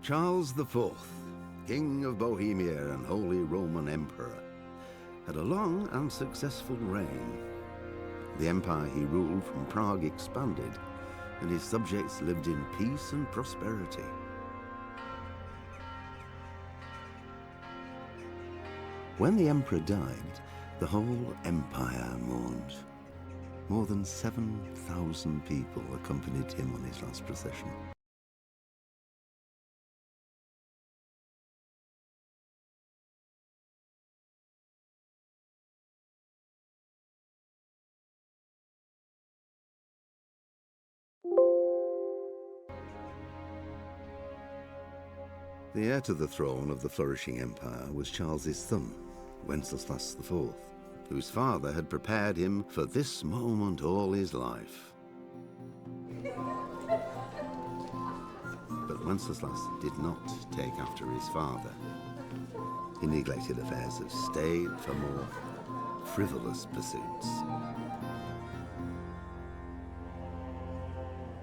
Charles IV, King of Bohemia and Holy Roman Emperor, had a long and successful reign. The empire he ruled from Prague expanded, and his subjects lived in peace and prosperity. When the emperor died, the whole empire mourned. More than 7,000 people accompanied him on his last procession. The heir to the throne of the flourishing empire was Charles's son, Wenceslas IV, whose father had prepared him for this moment all his life. But Wenceslas did not take after his father. He neglected affairs of state for more frivolous pursuits.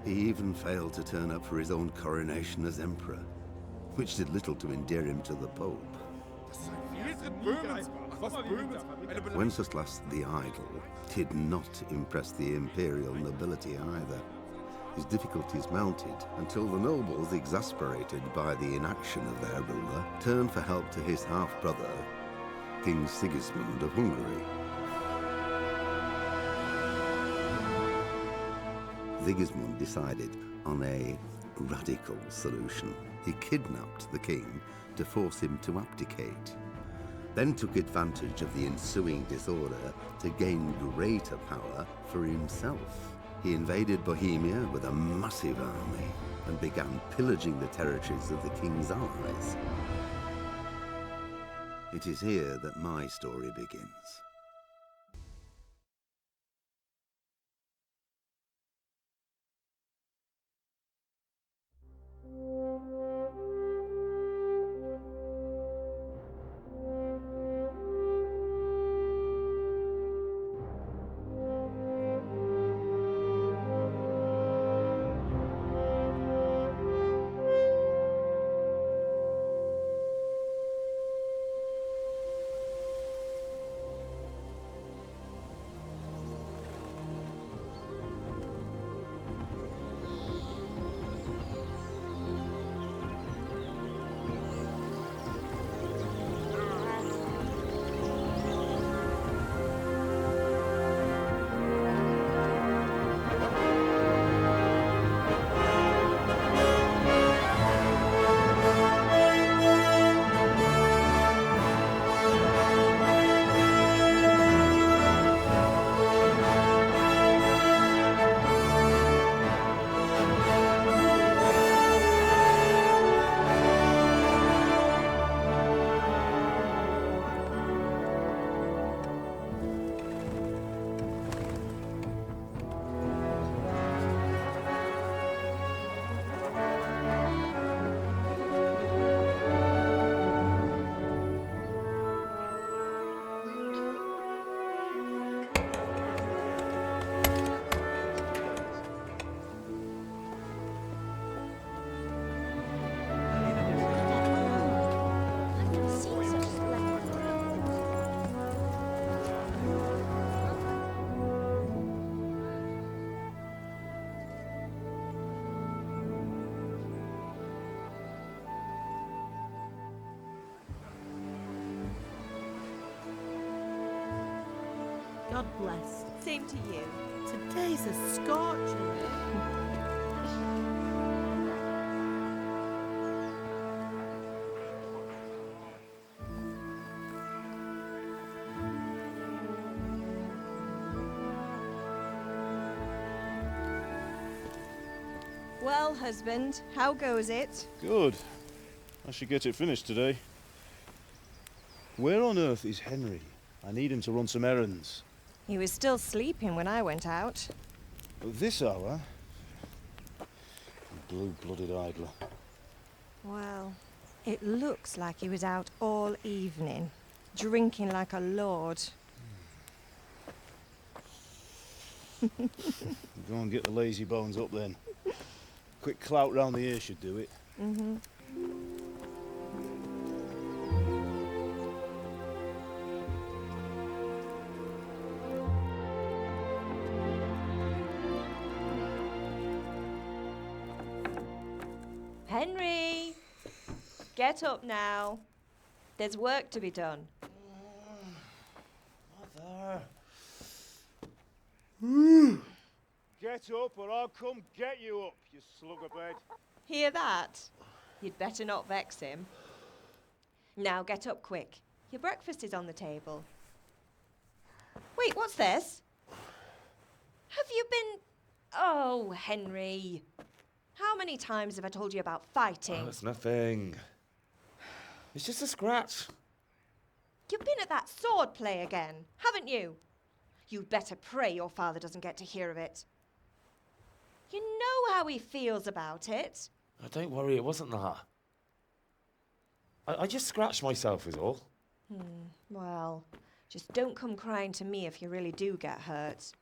He even failed to turn up for his own coronation as emperor, which did little to endear him to the Pope. Wenceslas the Idle did not impress the imperial nobility either. His difficulties mounted until the nobles, exasperated by the inaction of their ruler, turned for help to his half-brother, King Sigismund of Hungary. Sigismund decided on a radical solution. He kidnapped the king to force him to abdicate, then took advantage of the ensuing disorder to gain greater power for himself. He invaded Bohemia with a massive army and began pillaging the territories of the king's allies. It is here that my story begins. God bless. Same to you. Today's a scorcher. Well, husband, how goes it? Good. I should get it finished today. Where on earth is Henry? I need him to run some errands. He was still sleeping when I went out. At this hour? Blue-blooded idler. Well, it looks like he was out all evening, drinking like a lord. Go and get the lazy bones up then. Quick clout round the ear should do it. Henry! Get up now. There's work to be done. Mother. Get up or I'll come get you up, you slugabed. Hear that? You'd better not vex him. Now get up quick. Your breakfast is on the table. Wait, what's this? Have you been... Oh, Henry. How many times have I told you about fighting? Oh, it's nothing. It's just a scratch. You've been at that sword play again, haven't you? You'd better pray your father doesn't get to hear of it. You know how he feels about it. Oh, don't worry, it wasn't that. I just scratched myself is all. Well, just don't come crying to me if you really do get hurt.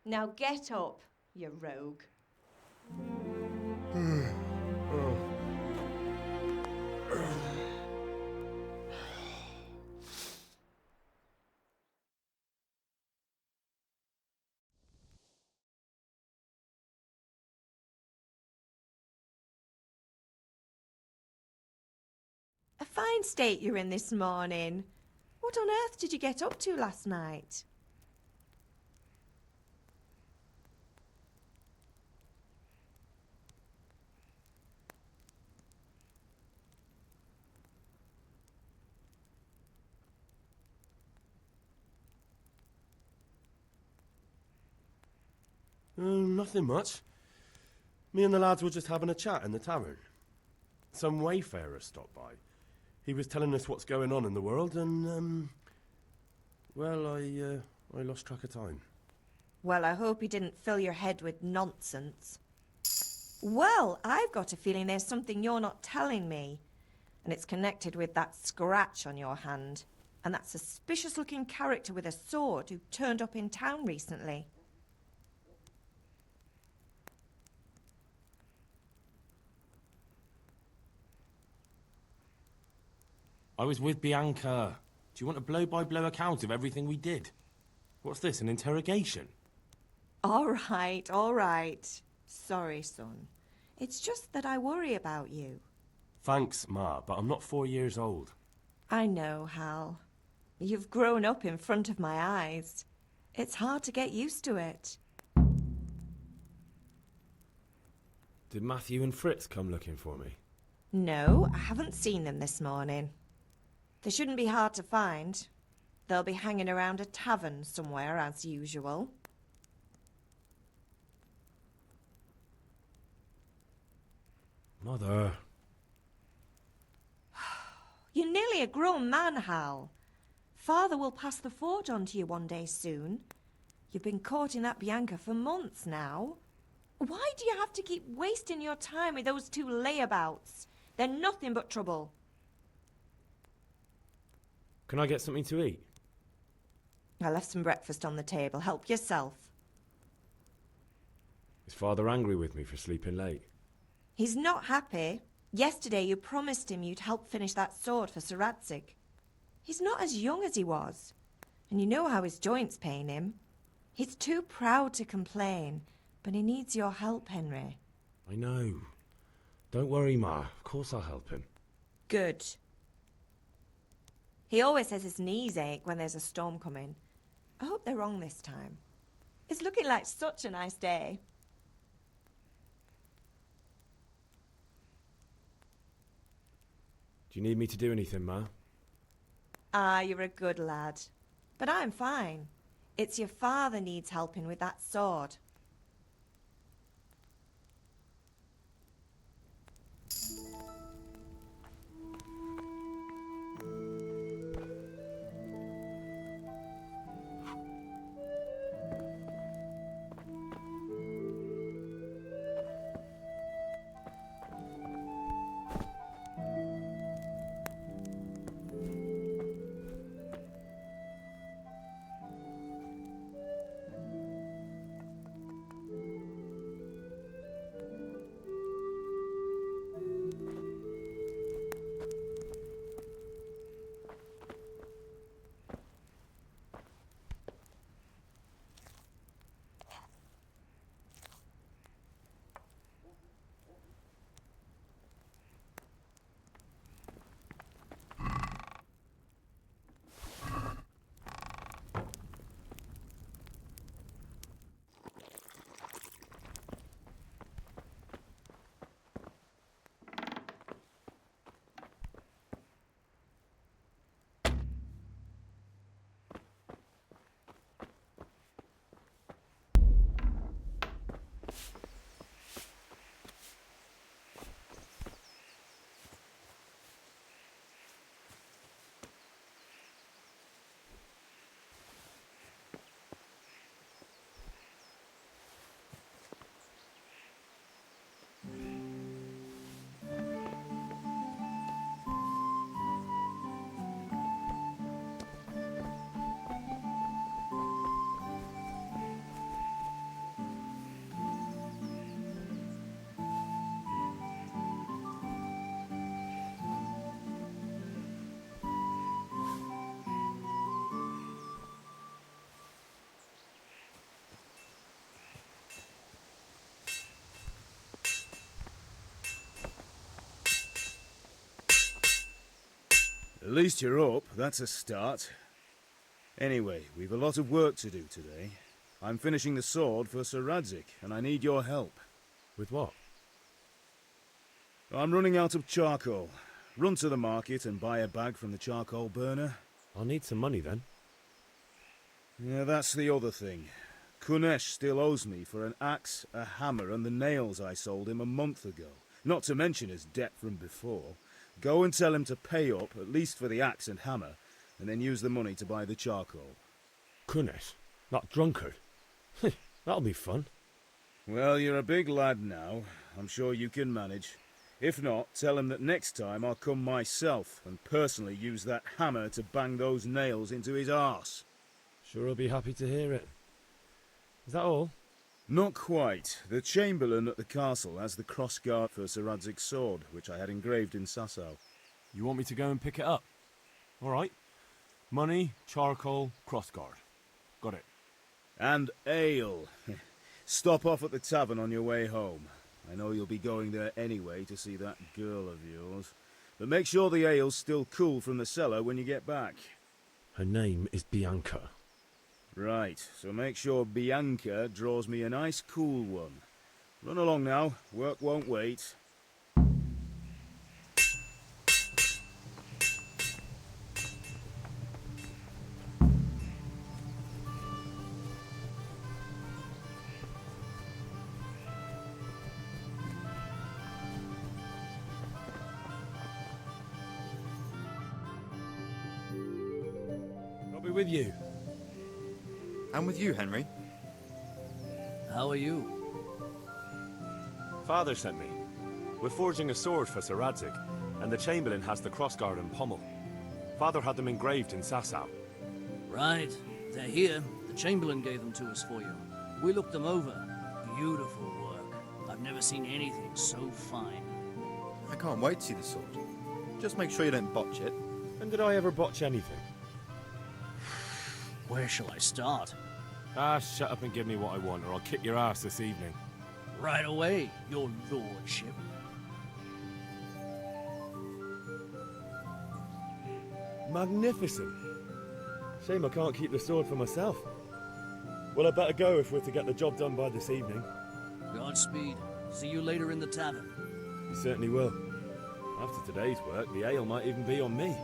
Now get up, you rogue. A fine state you're in this morning. What on earth did you get up to last night? Nothing much. Me and the lads were just having a chat in the tavern. Some wayfarer stopped by. He was telling us what's going on in the world and, well, I lost track of time. Well, I hope he didn't fill your head with nonsense. Well, I've got a feeling there's something you're not telling me. And it's connected with that scratch on your hand. And that suspicious-looking character with a sword who turned up in town recently. I was with Bianca. Do you want a blow-by-blow account of everything we did? What's this, an interrogation? All right. Sorry, son. It's just that I worry about you. Thanks, Ma, but I'm not 4 years old. I know, Hal. You've grown up in front of my eyes. It's hard to get used to it. Did Matthew and Fritz come looking for me? No, I haven't seen them this morning. They shouldn't be hard to find. They'll be hanging around a tavern somewhere, as usual. Mother. You're nearly a grown man, Hal. Father will pass the forge on to you one day soon. You've been courting that Bianca for months now. Why do you have to keep wasting your time with those two layabouts? They're nothing but trouble. Can I get something to eat? I left some breakfast on the table. Help yourself. Is Father angry with me for sleeping late? He's not happy. Yesterday you promised him you'd help finish that sword for Sir Radzig. He's not as young as he was. And you know how his joints pain him. He's too proud to complain, but he needs your help, Henry. I know. Don't worry, Ma. Of course I'll help him. Good. He always says his knees ache when there's a storm coming. I hope they're wrong this time. It's looking like such a nice day. Do you need me to do anything, Ma? Ah, you're a good lad. But I'm fine. It's your father needs helping with that sword. At least you're up, that's a start. Anyway, we've a lot of work to do today. I'm finishing the sword for Sir Radzig, and I need your help. With what? I'm running out of charcoal. Run to the market and buy a bag from the charcoal burner. I'll need some money then. Yeah, that's the other thing. Kunesh still owes me for an axe, a hammer, and the nails I sold him a month ago. Not to mention his debt from before. Go and tell him to pay up, at least for the axe and hammer, and then use the money to buy the charcoal. Kunesh? That drunkard? That'll be fun. Well, you're a big lad now. I'm sure you can manage. If not, tell him that next time I'll come myself and personally use that hammer to bang those nails into his arse. Sure he'll be happy to hear it. Is that all? Not quite. The Chamberlain at the castle has the crossguard for Sir Radzig's sword, which I had engraved in Sasau. You want me to go and pick it up? All right. Money, charcoal, crossguard. Got it. And ale. Stop off at the tavern on your way home. I know you'll be going there anyway to see that girl of yours. But make sure the ale's still cool from the cellar when you get back. Her name is Bianca. Right, so make sure Bianca draws me a nice cool one. Run along now, work won't wait. I'll be with you. I'm with you, Henry. How are you? Father sent me. We're forging a sword for Sir Radzig, and the Chamberlain has the crossguard and pommel. Father had them engraved in Sasau. Right. They're here. The Chamberlain gave them to us for you. We looked them over. Beautiful work. I've never seen anything so fine. I can't wait to see the sword. Just make sure you don't botch it. When did I ever botch anything? Where shall I start? Ah, shut up and give me what I want, or I'll kick your ass this evening. Right away, your lordship. Magnificent. Shame I can't keep the sword for myself. Well, I better go if we're to get the job done by this evening. Godspeed. See you later in the tavern. You certainly will. After today's work, the ale might even be on me.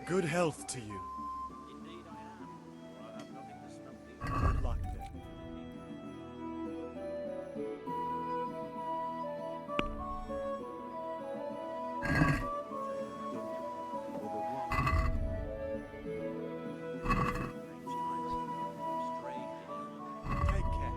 Good health to you. Indeed I am, for I have nothing to stop thee. Good luck then. Take care.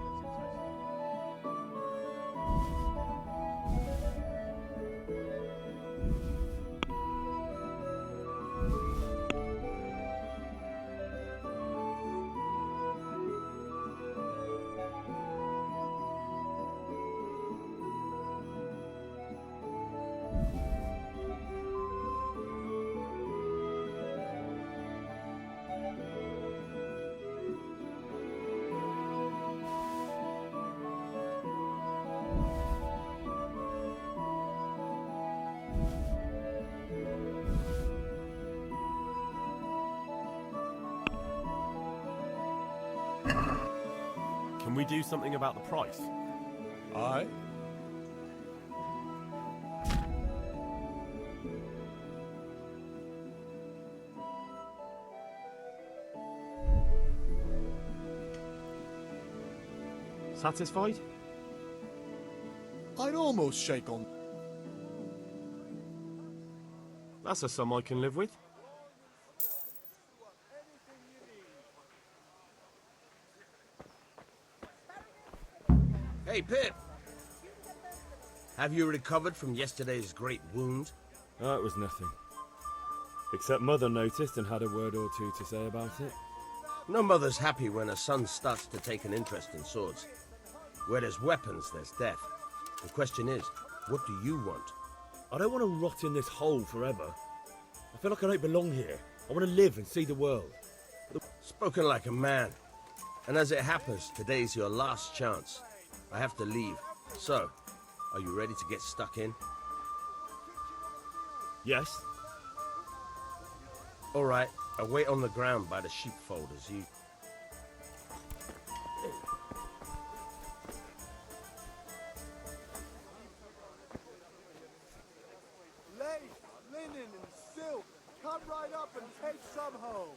Can we do something about the price? Aye? Satisfied? I'd almost shake on. That's a sum I can live with. Hey, Pip! Have you recovered from yesterday's great wound? Oh, it was nothing. Except Mother noticed and had a word or two to say about it. No mother's happy when her son starts to take an interest in swords. Where there's weapons, there's death. The question is, what do you want? I don't want to rot in this hole forever. I feel like I don't belong here. I want to live and see the world. Spoken like a man. And as it happens, today's your last chance. I have to leave. So, are you ready to get stuck in? Yes? All right, I'll wait on the ground by the sheepfold as you... Lace, linen, and silk. Come right up and take some home.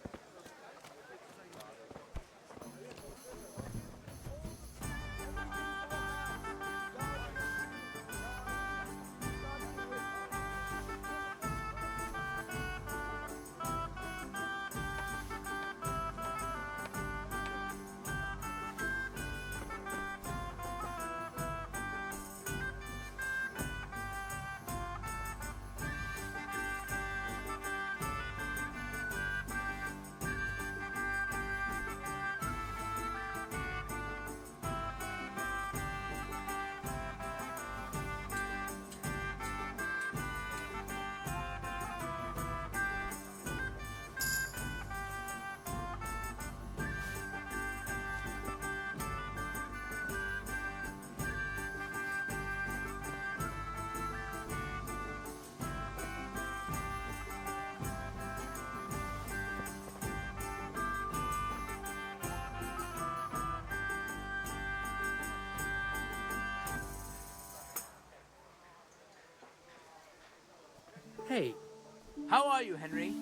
Hey, how are you, Henry?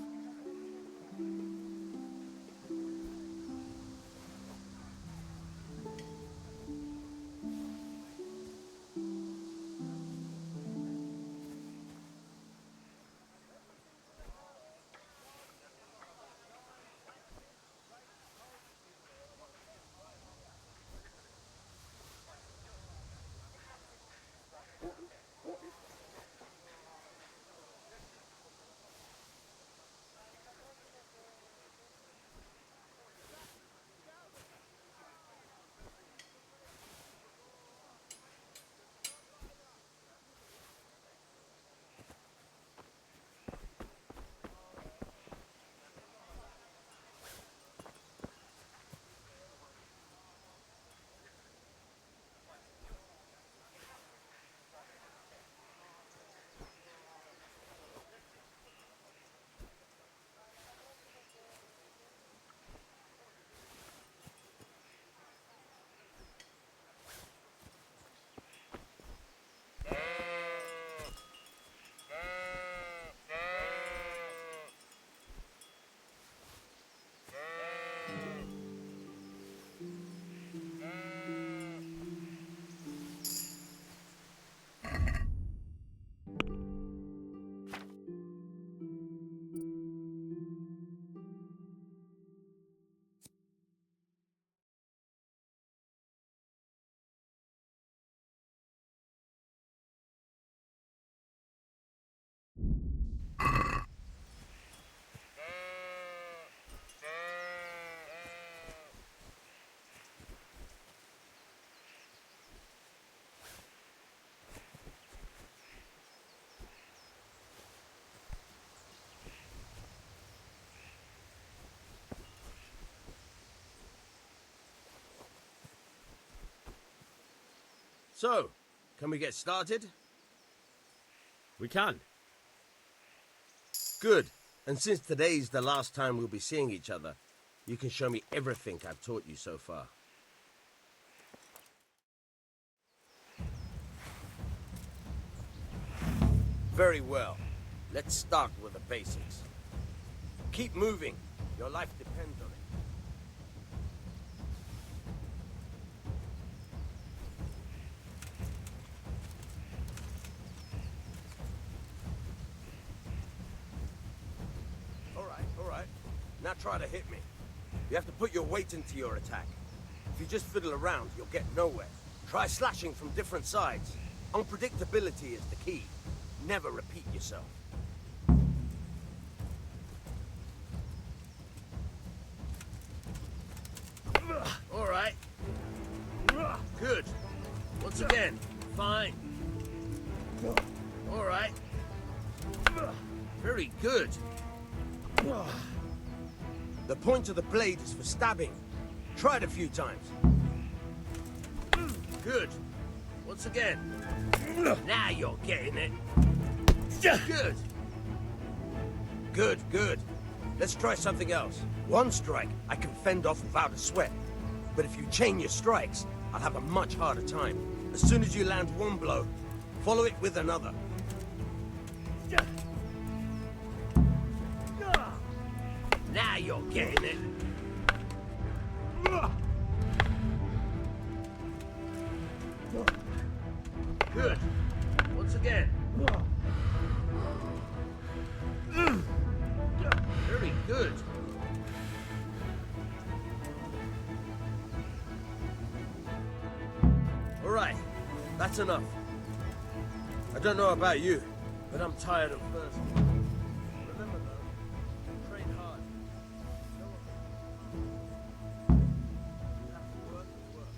So, can we get started? We can. Good. And since today's the last time we'll be seeing each other, you can show me everything I've taught you so far. Very well. Let's start with the basics. Keep moving. Your life depends on it. All right. Now try to hit me. You have to put your weight into your attack. If you just fiddle around, you'll get nowhere. Try slashing from different sides. Unpredictability is the key. Never repeat yourself. All right. Good. Once again. Fine. All right. Very good. The point of the blade is for stabbing. Try it a few times. Good. Once again. Now you're getting it. Good. Good. Let's try something else. One strike, I can fend off without a sweat. But if you chain your strikes, I'll have a much harder time. As soon as you land one blow, follow it with another. Now you're getting it. Good. Once again. Very good. All right. That's enough. I don't know about you, but I'm tired of thirsty. Remember though, train hard. You have to work and work.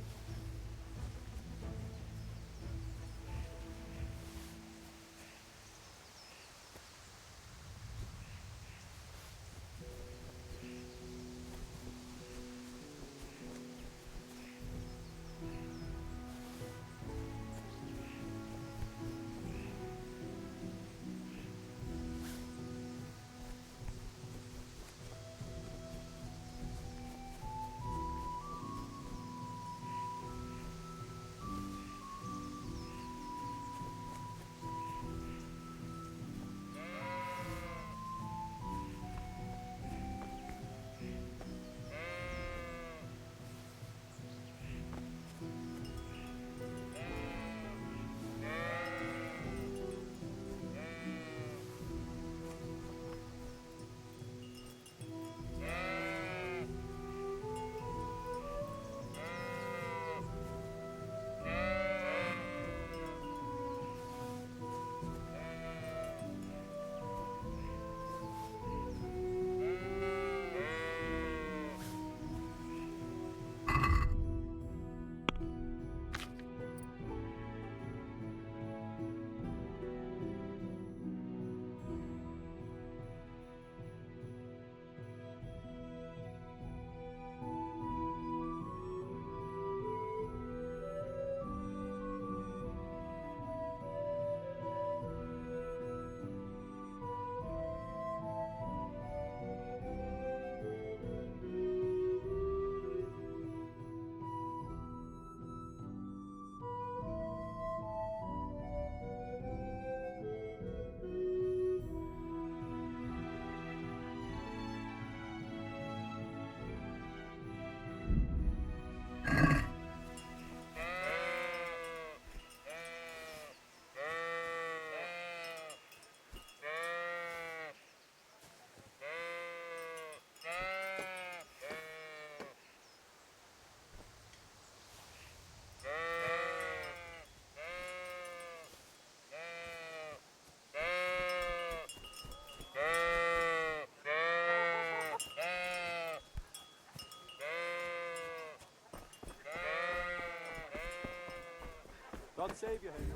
God save you, Henry.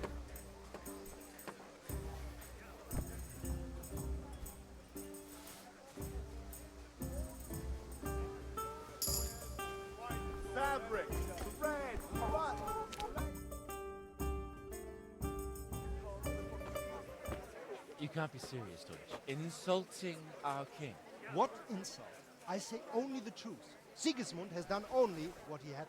Fabric, thread, what? can't be serious, Deutsch. Insulting our king. What insult? I say only the truth. Sigismund has done only what he had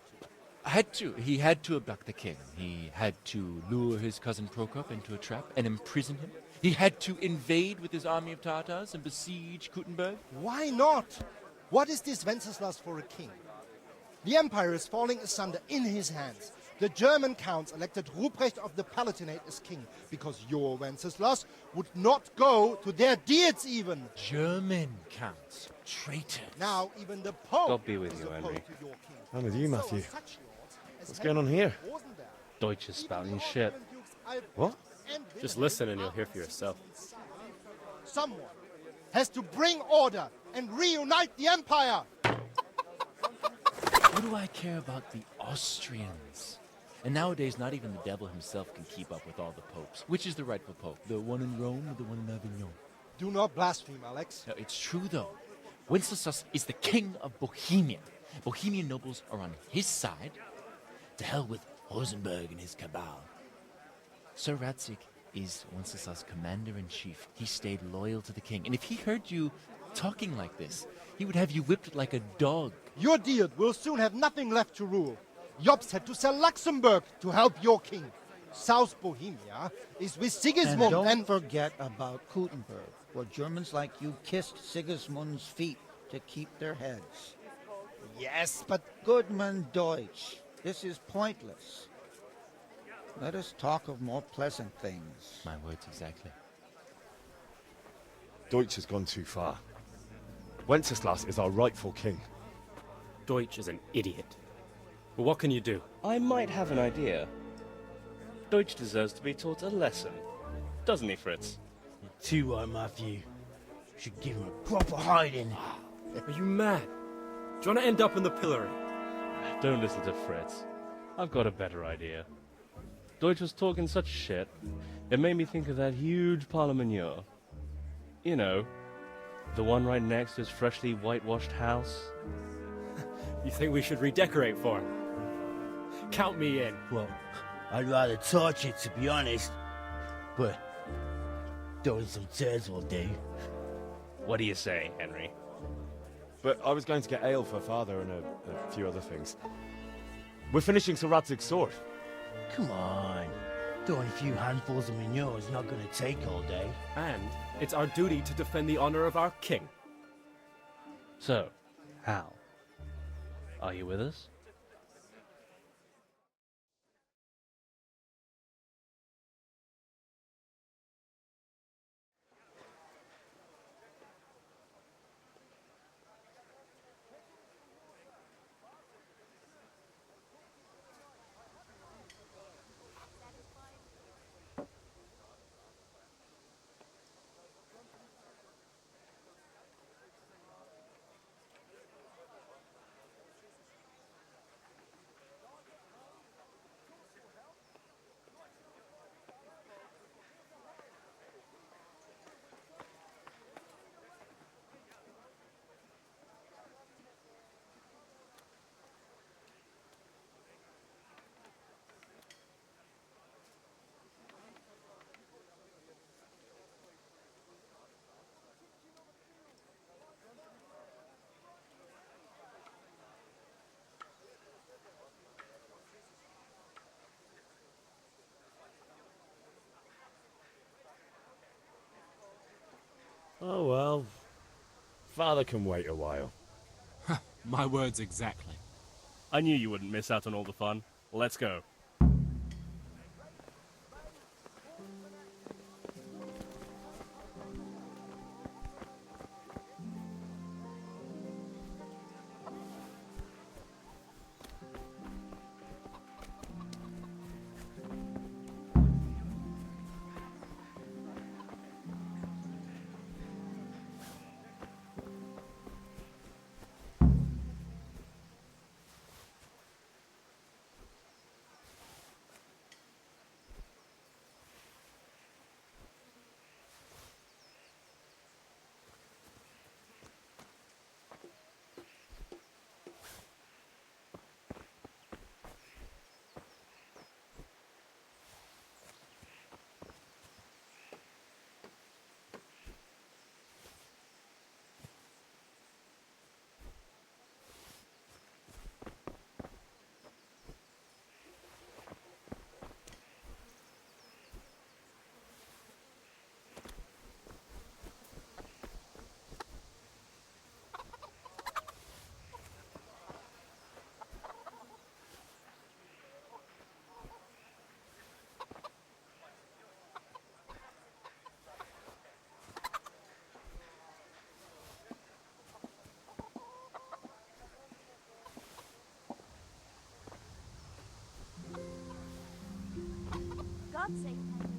to. He had to abduct the king. He had to lure his cousin Prokop into a trap and imprison him. He had to invade with his army of Tatars and besiege Kuttenberg. Why not? What is this Wenceslas for a king? The empire is falling asunder in his hands. The German counts elected Ruprecht of the Palatinate as king because your Wenceslas would not go to their deeds even. German counts. Traitors. Now even the Pope God be with is you, opposed Henry. to your king. I'm with you, Matthew. So such lords as What's going on here? wasn't there? Deutsch is spouting shit. What? Just listen and you'll hear for yourself. Someone has to bring order and reunite the empire. What do I care about the Austrians? And nowadays, not even the devil himself can keep up with all the popes. Which is the rightful pope? The one in Rome or the one in Avignon? Do not blaspheme, Alex. No, it's true, though. Wenceslas is the king of Bohemia. Bohemian nobles are on his side. To hell with Rosenberg and his cabal. Sir Radzik is Wenceslas' commander-in-chief. He stayed loyal to the king. And if he heard you talking like this, he would have you whipped like a dog. Your Diet will soon have nothing left to rule. Jobst had to sell Luxembourg to help your king. South Bohemia is with Sigismund and don't forget about Kuttenberg, where Germans like you kissed Sigismund's feet to keep their heads. Yes, but... Goodman Deutsch, this is pointless. Let us talk of more pleasant things. My words exactly. Deutsch has gone too far. Wenceslas is our rightful king. Deutsch is an idiot. But what can you do? I might have an idea. Deutsch deserves to be taught a lesson. Doesn't he, Fritz? You're too right, Matthew. Should give him a proper hiding. Are you mad? Do you want to end up in the pillory? Don't listen to Fritz. I've got a better idea. Deutsch was talking such shit, it made me think of that huge parliament. You know, the one right next to his freshly whitewashed house. You think we should redecorate for him? Count me in. Well, I'd rather torch it, to be honest. But throwing some tears will do. What do you say, Henry? But I was going to get ale for father and a few other things. We're finishing Sir Radzig's sword. Come on. Throwing a few handfuls of manure is not going to take all day. And it's our duty to defend the honor of our king. So, Hal, are you with us? Oh well. Father can wait a while. My words exactly. I knew you wouldn't miss out on all the fun. Let's go. God's sake, Henry.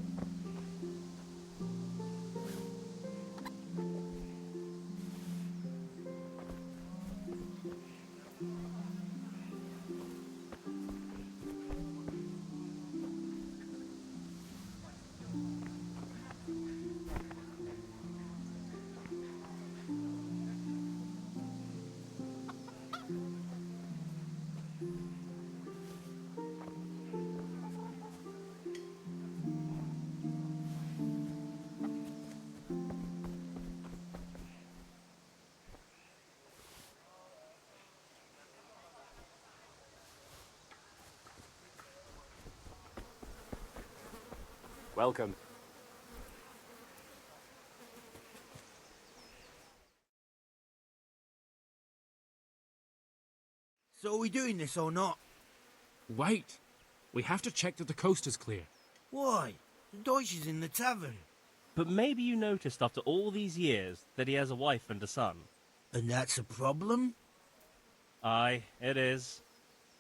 Welcome. So are we doing this or not? Wait. We have to check that the coast is clear. Why? The Deutsch is in the tavern. But maybe you noticed after all these years that he has a wife and a son. And that's a problem? Aye, it is.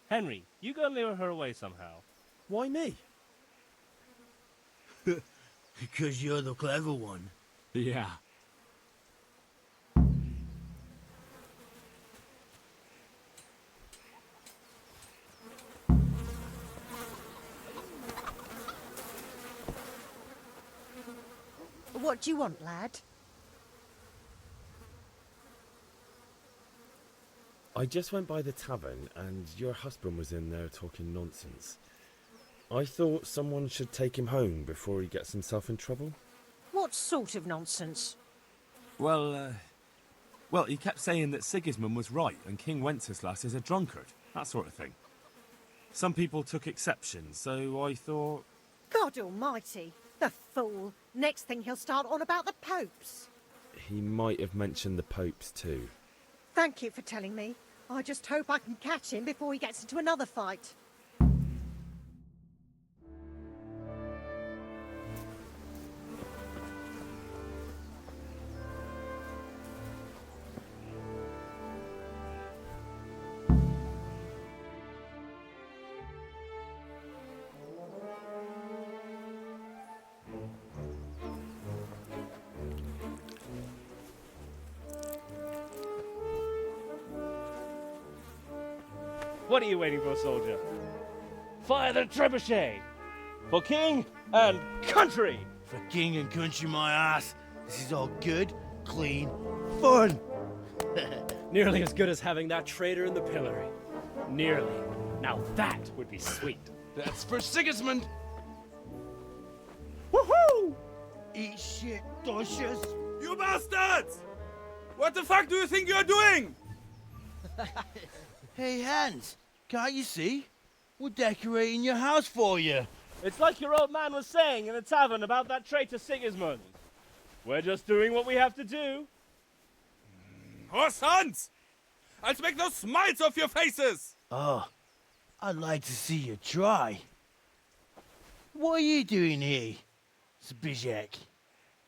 Henry, you go and lure her away somehow. Why me? Because you're the clever one. Yeah. What do you want, lad? I just went by the tavern and your husband was in there talking nonsense. I thought someone should take him home before he gets himself in trouble. What sort of nonsense? Well, he kept saying that Sigismund was right and King Wenceslas is a drunkard, that sort of thing. Some people took exception, so I thought... God almighty, the fool. Next thing he'll start on about the popes. He might have mentioned the popes too. Thank you for telling me. I just hope I can catch him before he gets into another fight. What are you waiting for, soldier? Fire the trebuchet! For king and country! For king and country, my ass. This is all good, clean, fun. Nearly as good as having that traitor in the pillory. Nearly. Now that would be sweet. That's for Sigismund! Woohoo! Eat shit, Deutsches. You bastards! What the fuck do you think you're doing? Hey, Hans, can't you see? We're decorating your house for you. It's like your old man was saying in the tavern about that traitor Sigismund. We're just doing what we have to do. Oh, sons! I'll make those smiles off your faces! Oh, I'd like to see you try. What are you doing here, Zbigniew?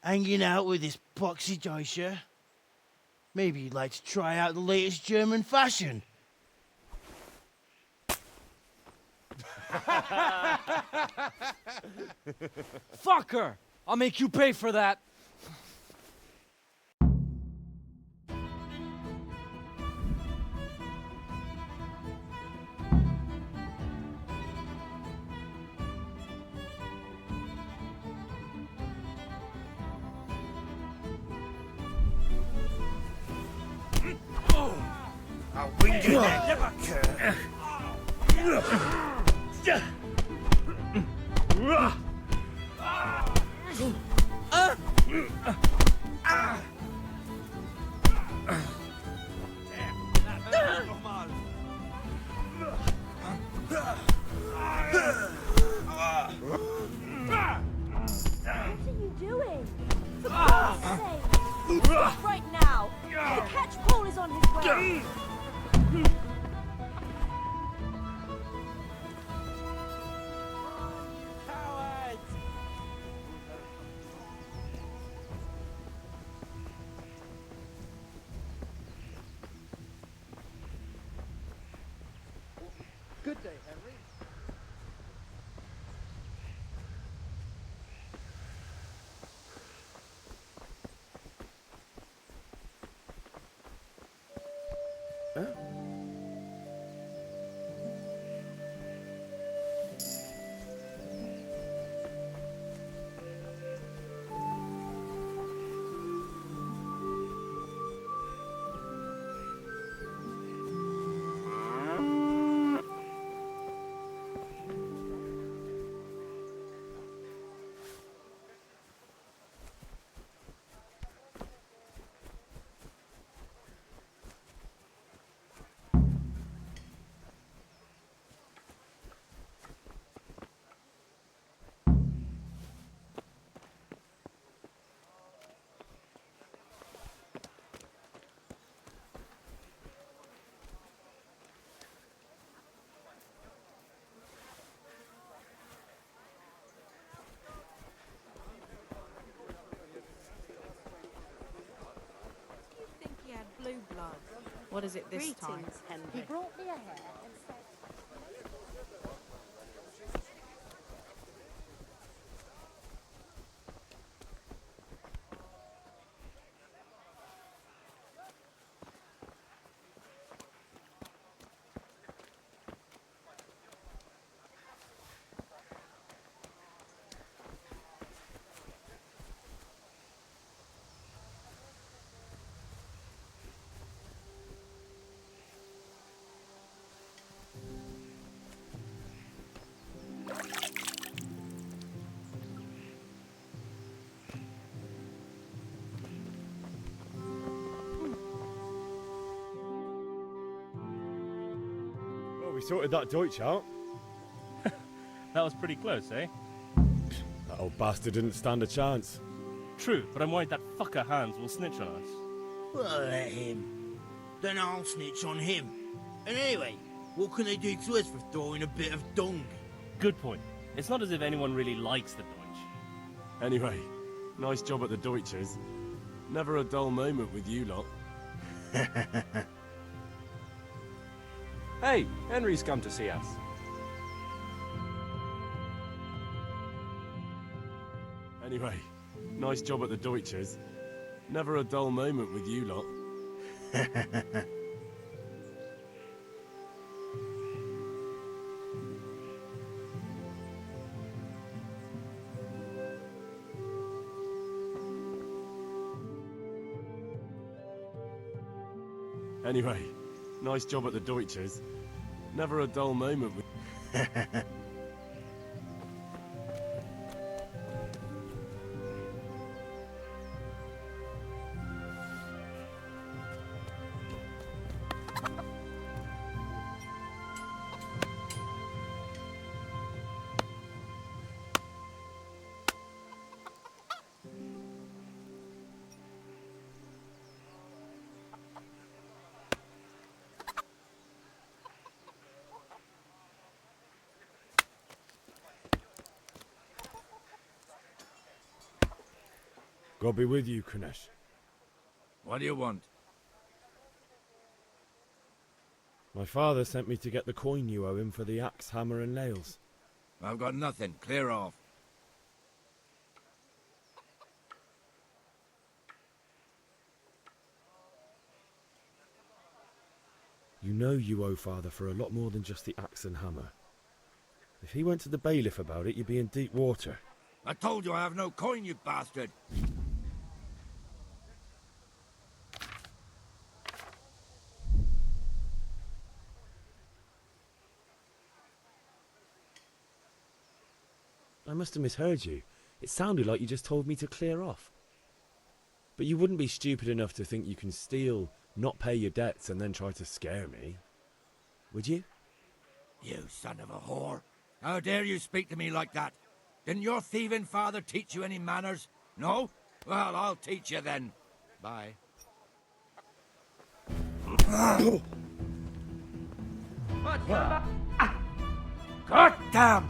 Hanging out with this poxy Deutscher? Maybe you'd like to try out the latest German fashion. Fuck her! I'll make you pay for that. I'll wing you never. What are you doing? For God's sake! Stop right now! The catch pole is on his way! Good day, Henry. Think he had blue blood. What is it this time? Henry. He brought me a hair and said... Well, we sorted that Deutsch out. That was pretty close, eh? That old bastard didn't stand a chance. True, but I'm worried that fucker Hans will snitch on us. Well, let him. Then I'll snitch on him. And anyway, what can they do to us for throwing a bit of dung? Good point. It's not as if anyone really likes the Deutsch. Anyway, nice job at the Deutsches. Never a dull moment with you lot. Hey, Henry's come to see us. Anyway, nice job at the Deutsches. Never a dull moment with you lot. Anyway, nice job at the Deutsches. Never a dull moment with... God be with you, Kunesh. What do you want? My father sent me to get the coin you owe him for the axe, hammer and nails. I've got nothing. Clear off. You know you owe father for a lot more than just the axe and hammer. If he went to the bailiff about it, you'd be in deep water. I told you I have no coin, you bastard! I must have misheard you. It sounded like you just told me to clear off. But you wouldn't be stupid enough to think you can steal, not pay your debts, and then try to scare me. Would you? You son of a whore! How dare you speak to me like that? Didn't your thieving father teach you any manners? No? Well, I'll teach you then. Bye. God damn!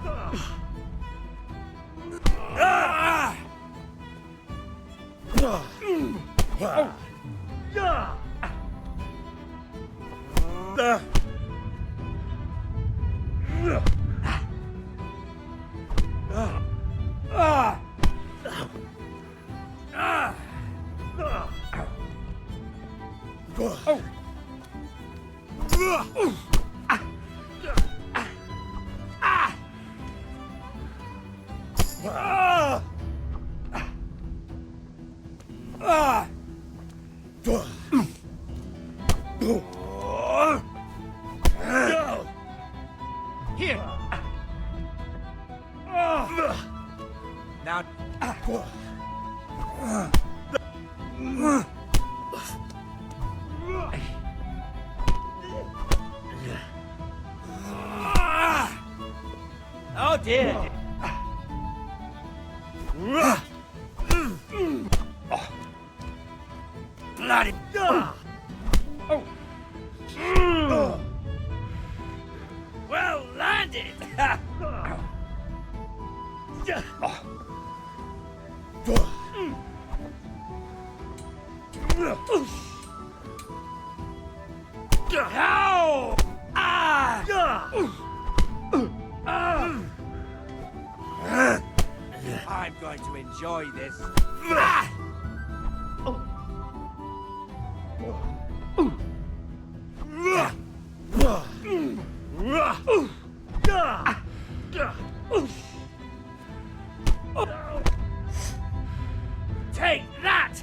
Here. Now. Oh dear. Bloody. Well landed. Ow! I'm going to enjoy this. Take that!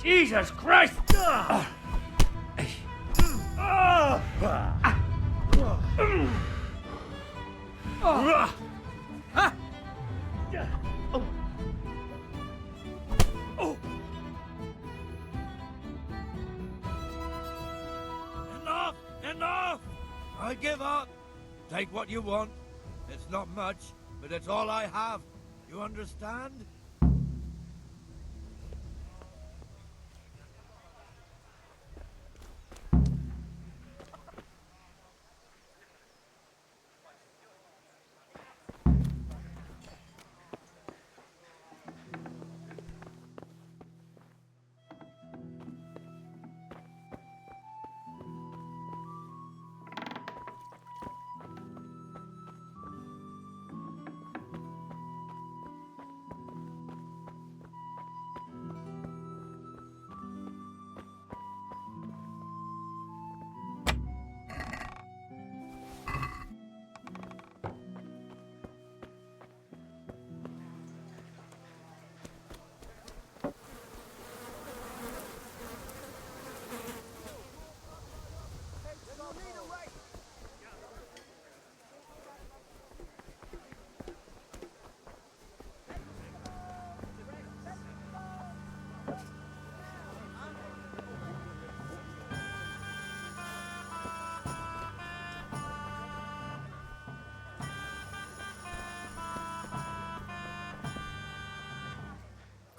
Jesus Christ! Enough! Enough! I give up. Take what you want. It's not much, but it's all I have. You understand?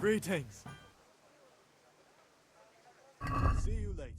Greetings. See you later.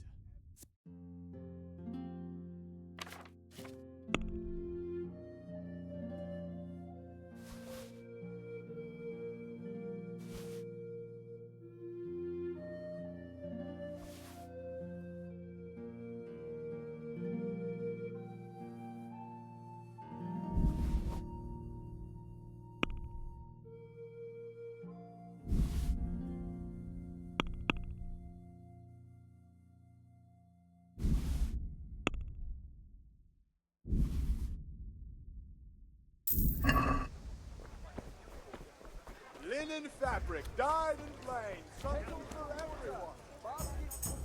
Linen fabric, dyed and plain, something for everyone. Baskets for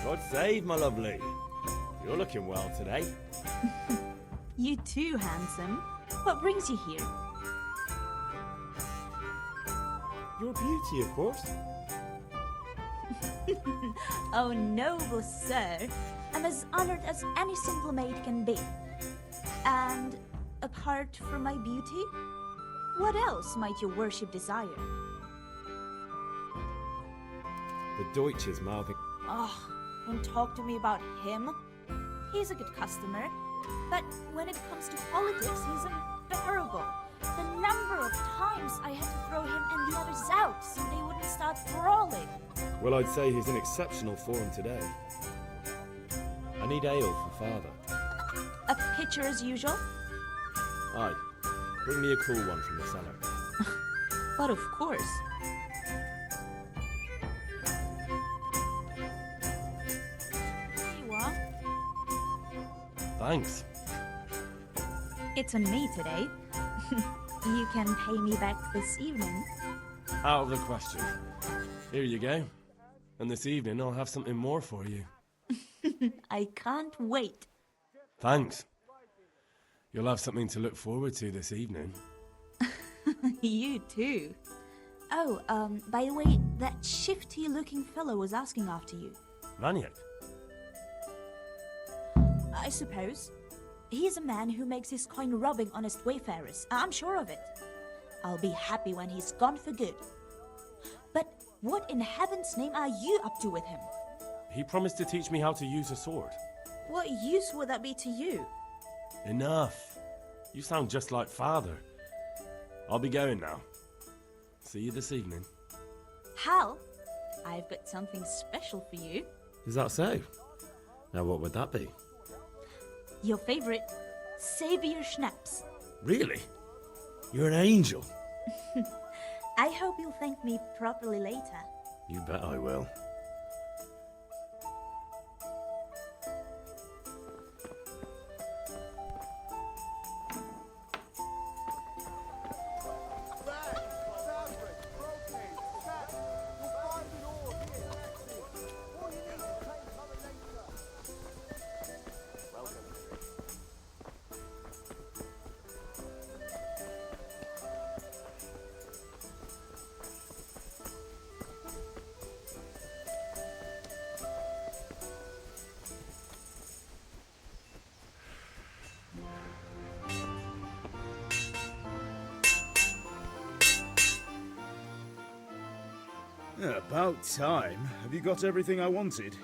God save, my lovely. You're looking well today. You too, handsome. What brings you here? Your beauty, of course. Oh, noble sir. I'm as honored as any simple maid can be. And apart from my beauty, what else might your worship desire? The Deutsch is mouthing. Oh, don't talk to me about him. He's a good customer. But when it comes to politics, he's unbearable. The number of times I had to throw him and the others out so they wouldn't start brawling. Well, I'd say he's in exceptional form today. I need ale for Father. A pitcher as usual? Aye. Bring me a cool one from the cellar. But of course. Here you are. Thanks. It's on me today. You can pay me back this evening. Out of the question. Here you go. And this evening I'll have something more for you. I can't wait. Thanks. You'll have something to look forward to this evening. You too. Oh, by the way, that shifty-looking fellow was asking after you. Maniac? I suppose. He's a man who makes his coin robbing honest wayfarers. I'm sure of it. I'll be happy when he's gone for good. But what in heaven's name are you up to with him? He promised to teach me how to use a sword. What use would that be to you? Enough. You sound just like Father. I'll be going now. See you this evening. Hal, I've got something special for you. Is that so? Now what would that be? Your favorite Savior Schnapps. Really? You're an angel. I hope you'll thank me properly later. You bet I will. Yeah, about time. Have you got everything I wanted?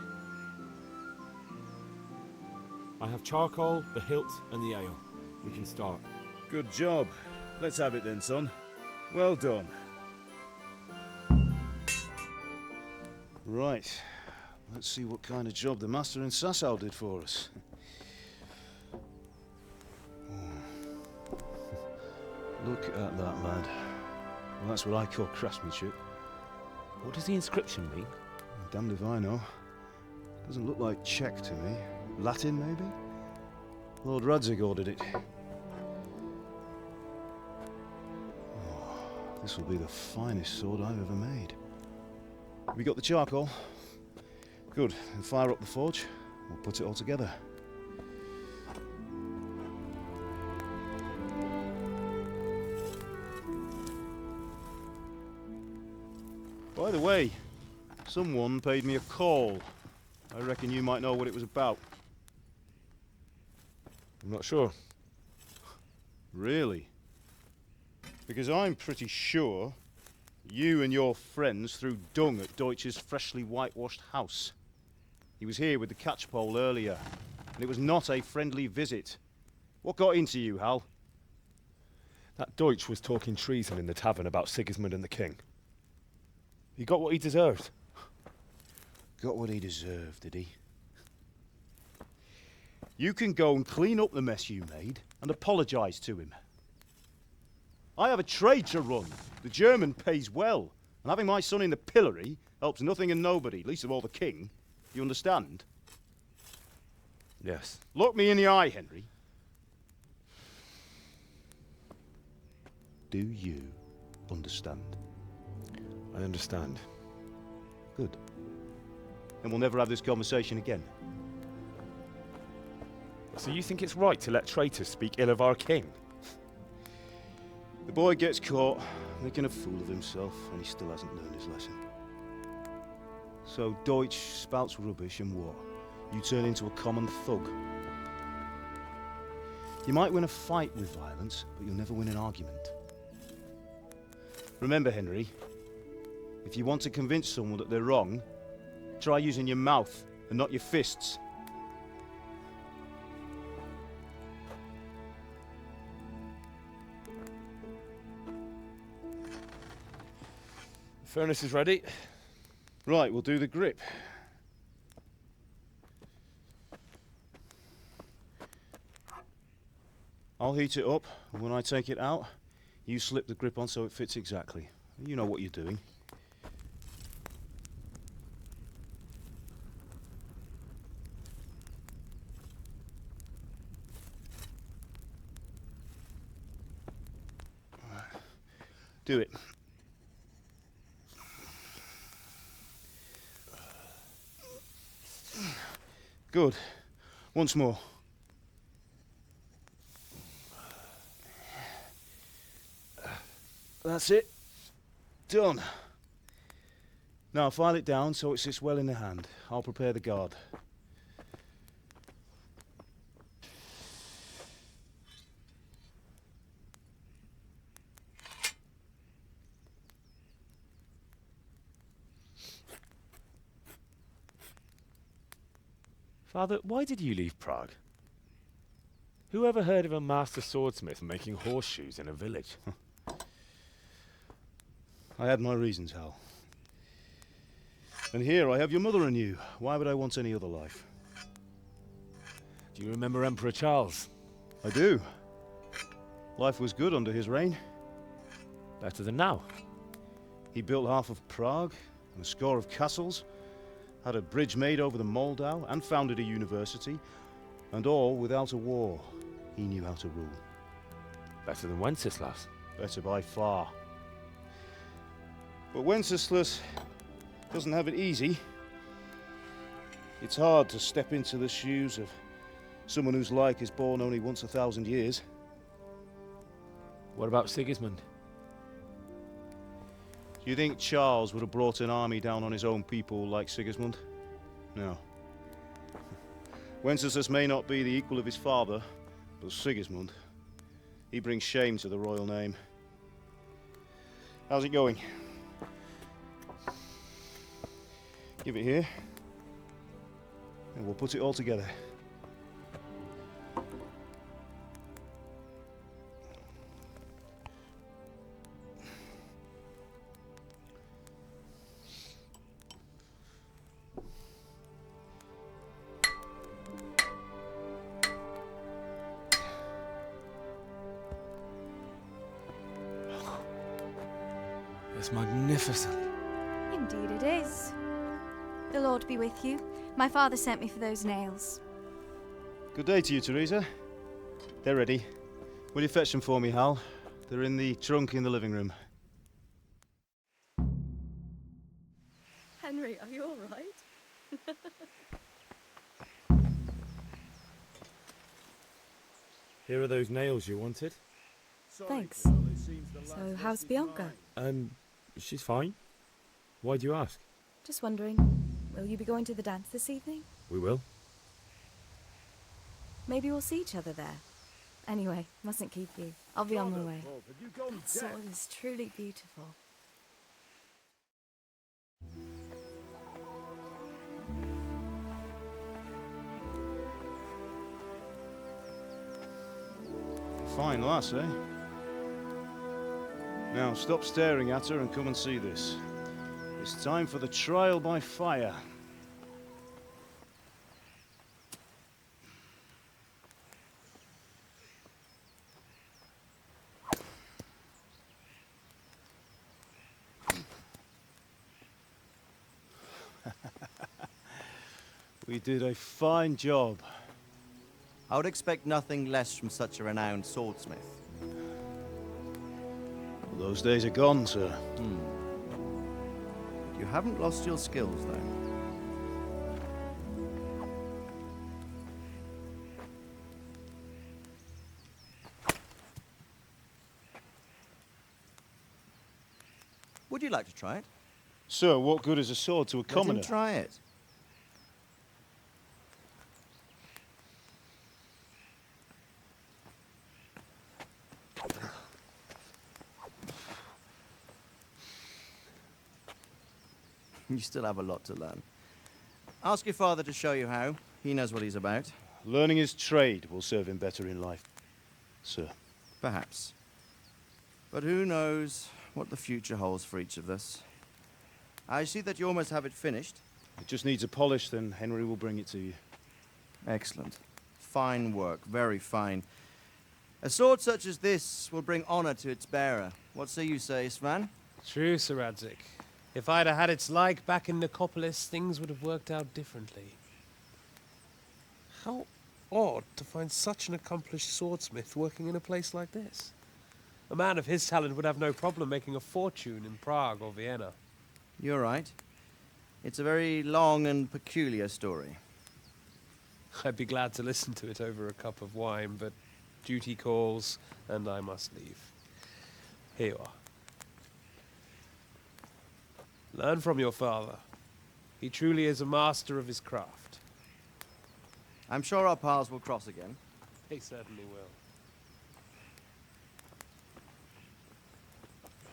I have charcoal, the hilt, and the ale. We can start. Good job. Let's have it then, son. Well done. Right. Let's see what kind of job the master in Sasau did for us. Look at that, lad. Well, that's what I call craftsmanship. What does the inscription mean? Damned if I know. Doesn't look like Czech to me. Latin, maybe? Lord Radzig ordered it. Oh, this will be the finest sword I've ever made. Have you got the charcoal? Good. Then fire up the forge. We'll put it all together. By the way, someone paid me a call. I reckon you might know what it was about. I'm not sure. Really? Because I'm pretty sure you and your friends threw dung at Deutsch's freshly whitewashed house. He was here with the catchpole earlier, and it was not a friendly visit. What got into you, Hal? That Deutsch was talking treason in the tavern about Sigismund and the king. He got what he deserved. Got what he deserved, did he? You can go and clean up the mess you made and apologise to him. I have a trade to run. The German pays well, and having my son in the pillory helps nothing and nobody, least of all the king. You understand? Yes. Look me in the eye, Henry. Do you understand? I understand. Good. Then we'll never have this conversation again. So you think it's right to let traitors speak ill of our king? The boy gets caught, making a fool of himself, and he still hasn't learned his lesson. So Deutsch spouts rubbish, and what? You turn into a common thug. You might win a fight with violence, but you'll never win an argument. Remember, Henry, if you want to convince someone that they're wrong, try using your mouth and not your fists. Furnace is ready. Right, we'll do the grip. I'll heat it up, and when I take it out, you slip the grip on so it fits exactly. You know what you're doing. Do it. Good. Once more. That's it. Done. Now file it down so it sits well in the hand. I'll prepare the guard. Father, why did you leave Prague? Who ever heard of a master swordsmith making horseshoes in a village? I had my reasons, Hal. And here I have your mother and you. Why would I want any other life? Do you remember Emperor Charles? I do. Life was good under his reign. Better than now. He built half of Prague and a score of castles, had a bridge made over the Moldau, and founded a university, and all without a war. He knew how to rule. Better than Wenceslas. Better by far. But Wenceslas doesn't have it easy. It's hard to step into the shoes of someone whose like is born only once 1,000 years. What about Sigismund? Do you think Charles would have brought an army down on his own people like Sigismund? No. Wenceslas may not be the equal of his father, but Sigismund, he brings shame to the royal name. How's it going? Give it here, and we'll put it all together. It's magnificent. Indeed it is. The Lord be with you. My father sent me for those nails. Good day to you, Teresa. They're ready. Will you fetch them for me, Hal? They're in the trunk in the living room. Henry, are you all right? Here are those nails you wanted. Thanks. So, how's Bianca? She's fine. Why do you ask? Just wondering, will you be going to the dance this evening? We will. Maybe we'll see each other there. Anyway, mustn't keep you. I'll be on my way. That sword is truly beautiful. Fine lass, eh? Now stop staring at her and come and see this. It's time for the trial by fire. We did a fine job. I would expect nothing less from such a renowned swordsmith. Well, those days are gone, sir. You haven't lost your skills, though. Would you like to try it? Sir, what good is a sword to a commoner? Let him try it. You still have a lot to learn. Ask your father to show you how. He knows what he's about. Learning his trade will serve him better in life, sir. Perhaps. But who knows what the future holds for each of us. I see that you almost have it finished. It just needs a polish, then Henry will bring it to you. Excellent. Fine work, very fine. A sword such as this will bring honor to its bearer. What say you, Svan? True, Sir Radzik. If I'd have had its like back in Nicopolis, things would have worked out differently. How odd to find such an accomplished swordsmith working in a place like this. A man of his talent would have no problem making a fortune in Prague or Vienna. You're right. It's a very long and peculiar story. I'd be glad to listen to it over a cup of wine, but duty calls, and I must leave. Here you are. Learn from your father. He truly is a master of his craft. I'm sure our paths will cross again. He certainly will.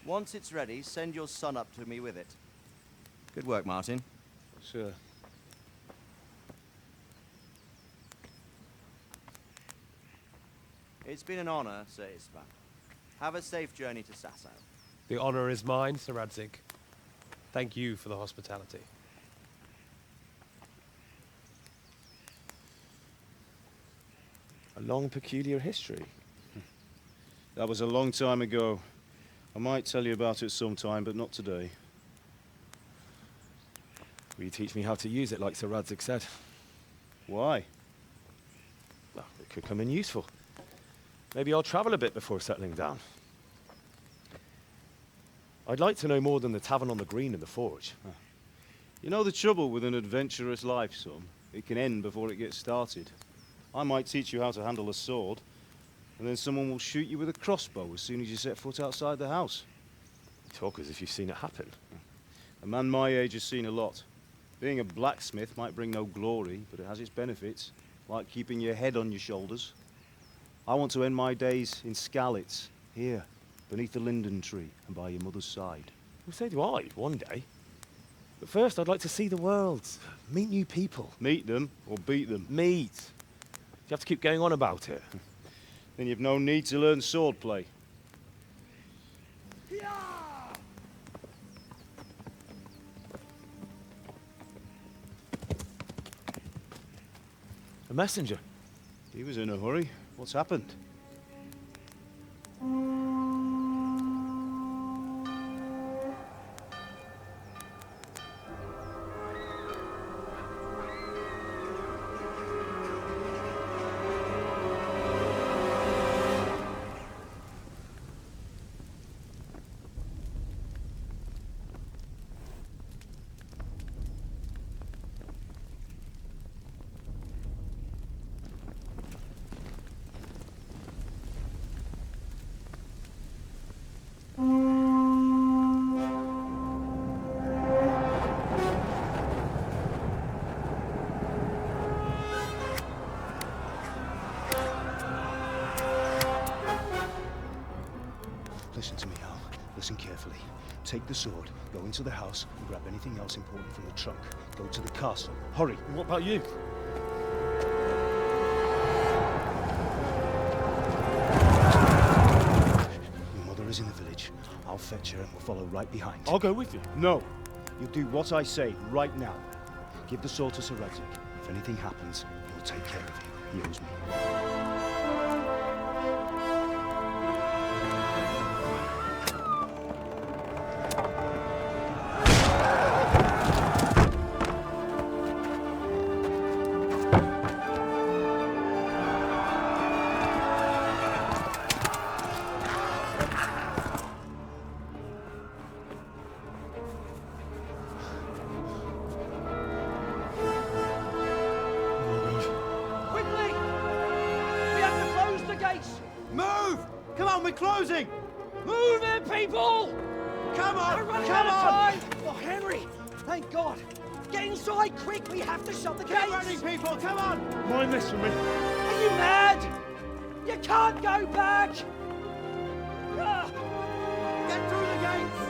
Once it's ready, send your son up to me with it. Good work, Martin. Sure. It's been an honor, Sir Isvan. Have a safe journey to Sasau. The honor is mine, Sir Radzik. Thank you for the hospitality. A long, peculiar history. That was a long time ago. I might tell you about it sometime, but not today. Will you teach me how to use it like Sir Radzik said? Why? Well, it could come in useful. Maybe I'll travel a bit before settling down. I'd like to know more than the tavern on the green and the forge. You know the trouble with an adventurous life, son? It can end before it gets started. I might teach you how to handle a sword, and then someone will shoot you with a crossbow as soon as you set foot outside the house. You talk as if you've seen it happen. A man my age has seen a lot. Being a blacksmith might bring no glory, but it has its benefits, like keeping your head on your shoulders. I want to end my days in Skalitz, here, beneath the linden tree and by your mother's side. Well, so do I, one day. But first, I'd like to see the world, meet new people. Meet them or beat them? Meet. You have to keep going on about it. Then you've no need to learn swordplay. A messenger. He was in a hurry. What's happened? Listen to me, Al. Listen carefully. Take the sword, go into the house, and grab anything else important from the trunk. Go to the castle. Hurry! And what about you? Your mother is in the village. I'll fetch her and we'll follow right behind. I'll go with you. No! You'll do what I say right now. Give the sword to Sir Radzik. If anything happens, he'll take care of you. He owes me. Closing! Move it, people! Come on! We're running Come out of on! time! Oh, Henry! Thank God! Get inside, quick! We have to shut the gates! Get running, people! Come on! Mind this for me. Are you mad? You can't go back! Get through the gates!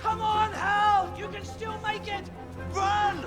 Come on, Hal! You can still make it! Run!